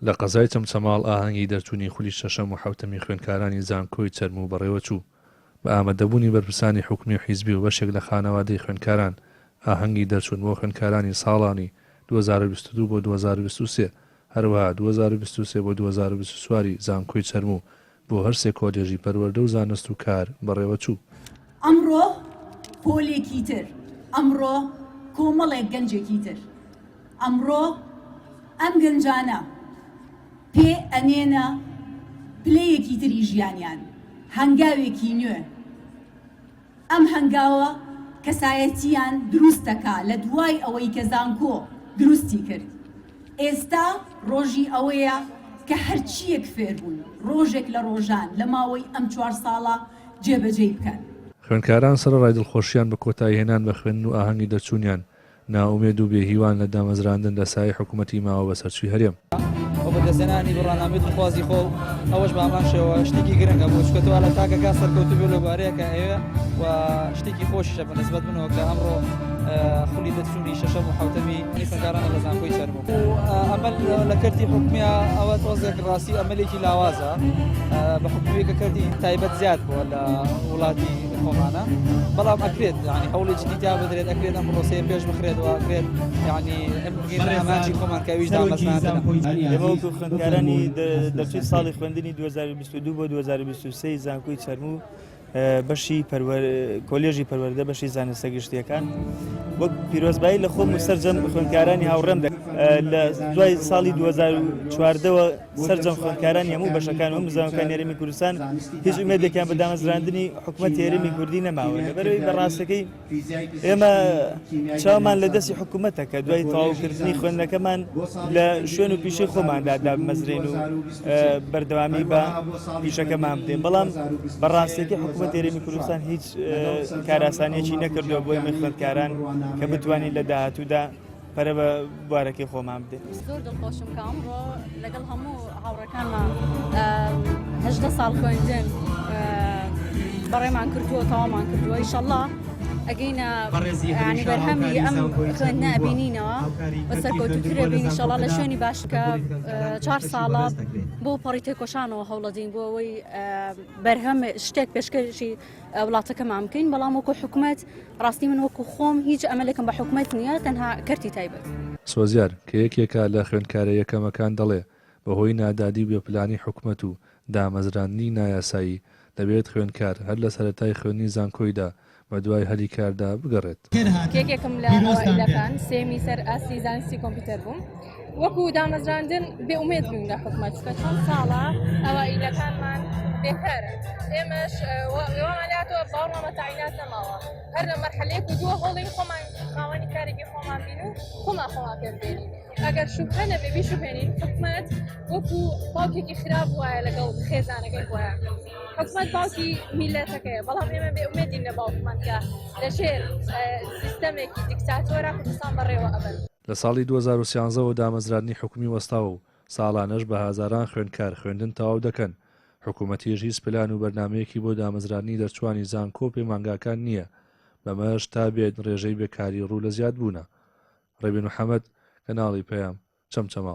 لە قەزای چەمچەماڵ ئاهەنگی دەرچوونی خولی شەشەم و حوتەمی خوێندکارانی زانکۆی چەرم و بەڕێوە چوو بە ئامادەبوونی بەرپرسانی حکومی و حیزبی و بەشێک لە خانەوادەی خوێندکاران ئاهەنگی دەرچوون بۆ خوێندکارانی ساڵانی 2022 بۆ 2023 هەروەها 2023 بۆ 2024 زانکۆی چەرم و بۆ هەرسێ کۆلێژی پەروەردە و زانست و کار بەڕێوە چوو. ئەمڕۆ پۆلێکی تر، ئەمڕۆ کۆمەڵێک گەنجێکی تر، ئەمڕۆ ئەم گەنجانە پێ ئەنێنە پلەیەکی تری ژیانیان، هەنگاوێکی نوێ. ئەم هەنگاوە کەسایەتیان دروستەکە لە دوای ئەوەی کە زانکۆ دروستی کرد. ئێستا ڕۆژی ئەوەیە کە هەرچیەک فێر بوون ڕۆژێک لە ڕۆژان لە ماوەی ئەم 4 ساڵە جێبەجێ بکەن. خوێندکاران سەرڕای دڵخۆشیان بە کۆتایی هێنان بە خوێندن و ئاهەنگی دەرچوونیان ناومێد و بێهیوان لە دامەزراندن لە سایە حکوومەتی ماوە بەسەرچووی هەرێم. بەدەستێنانی بڕانامێت خوازی خۆ ئەوەش بامان شێوە شتێکی گرنگە بۆ چکەوە لە تاکەکە سەرکەوتو بێ لە بارەیەکە ئێوە و شتێکی خۆشیشە بە نسبەت بنەوە کە ئەمڕۆ خولی دەرچوونی شەشەم و حوتەمی خوێندکارانە لە زانکۆی چەرم و ئەمەل لە کردی حکومیە ئەوە تۆزێک ڕاستی ئەمەلێکی لاوازە بە حکومیەکە کردی تایبەت زیاد بووە لە وڵاتی خۆمانە بەڵام ئەکرێت ینی هەوڵێکی دیتا بدرێت ئەکرێت ئەم ڕۆسەیە پێش بخرێتەوە ئەکرێت ینی ئەمانجی خۆمان کەویش دامەزراندنە. ئێمەوەکو خوێندکارانی دەرچووی ساڵی خوێندنی 2022 بۆ 2023 زانکۆی چەرم و بەشی کۆلێژی پەروەردە بەشی زانستە گشتیەکان وەک پیرۆزبایی لە خۆم و سەرجەم خوێندکارانی هاوڕێم لە دوای ساڵی 2014ەوە سەرجەم خوێندکارانی هەموو بەشەکان و مزانەکان هێرمی کوردستان هیچ ئومێدێکیان بە دامەزراندنی حکوومەتی هێرمی کوردی نەماوە لەبەرەوەی بەڕاستەکەی ئێمە چاومان لە دەستی حکوومەتە کە دوای تەواوکردنی خوێندنەکەمان لە شوێن و پیشەی خۆماندا دامەزرێن و بەردەوامی بە پیشەکەمان بدەین بەڵام بەڕاستەکەی حکوومەت هێرمی کوردستان هیچ کاراسانیەکی نەکردووە بۆ ئێمە خوێندکاران کە بتوانین لە داهاتوودا پەرە بە بوارەکەی خۆمان بدەین. زۆر دڵخۆشم کە ئەمڕۆ لەگەڵ هەموو هاوڕەکانمان 18 ساڵ خوێندن بەڕێمان کردووە تەواومان کردووە ئینشەڵڵا ئەگەینە ینی بەرهەمی ئەم خوێندنە ئەبینینەوە بە سەرکەوتووترە بین ئینشەڵڵا لە شوێنی باش کە 4 ساڵە بۆ پەڕی تێکۆشانەوە هەوڵەدەین بۆ ئەوەی بەرهەم شتێک پێشکەشی وڵاتەکەمان بکەین بەڵام وەکو حکوومەت ڕاستی من وەکو خۆم هیچ ئەمەلێکم بە حکوومەت نییە تەنها کەرتی تایبەت. سۆزیار کە یەکێکە لە خوێندکارە یەکەمەکان دەڵێ بەهۆی نادادی و بێپلانی حکوومەت و دامەزراندنی نایاسایی دەبێت خوێندکار هەر لە سەرەتای خوێندنی زانکۆیدا بە دوای هەلی کاردا بگەڕێت. کێکێکم لە ئەوائیلەکان سێمی سەر ئاستی زانستی کۆمپیوتەر بووم وەکو دامەزراندن بێئومێد بووین لە حکوومەت کە چەند ساڵە ئەوائیلەکانمان بێکارە ئێمەش وێوەماناتەوە باوەڕەمە تاعینات نەماوە هەر لە مەرحەلەیەک و دووە هەوڵین خۆمان خاوەنی کارێکی خۆمان بین و خۆمان پێبێنین ئەگەر شوبهە نەبێ بیشوبێنین حکوومەت وەکو باوکێکی خراپ وایە لەگەڵ خێزانەکەی خۆیان حکوومەت باوکی میلەتەکەیە بەڵام ئێمە بێئومێدین لە باوکمان کە لەژێر سیستەمێکی دیکتاتۆرە کوردستان بەڕێوە ئەبن. لە ساڵی 2013ەوە دامەزراندنی حکومی وەستاوە و ساڵانەش بە هازاران خوێندکار خوێندن تەواو دەکەن. حکوومەتیش هیچ پلان و بەرنمەیەکی بۆ دامەزراندنی دەرچوانی زانکۆ پەیمانگاکان نییە بەمەش تا بێت ڕێژەی بێکاری ڕوو لە زیاد بوونە. ڕێبین محەممەد کەناڵی پەیام چەمچەماڵ.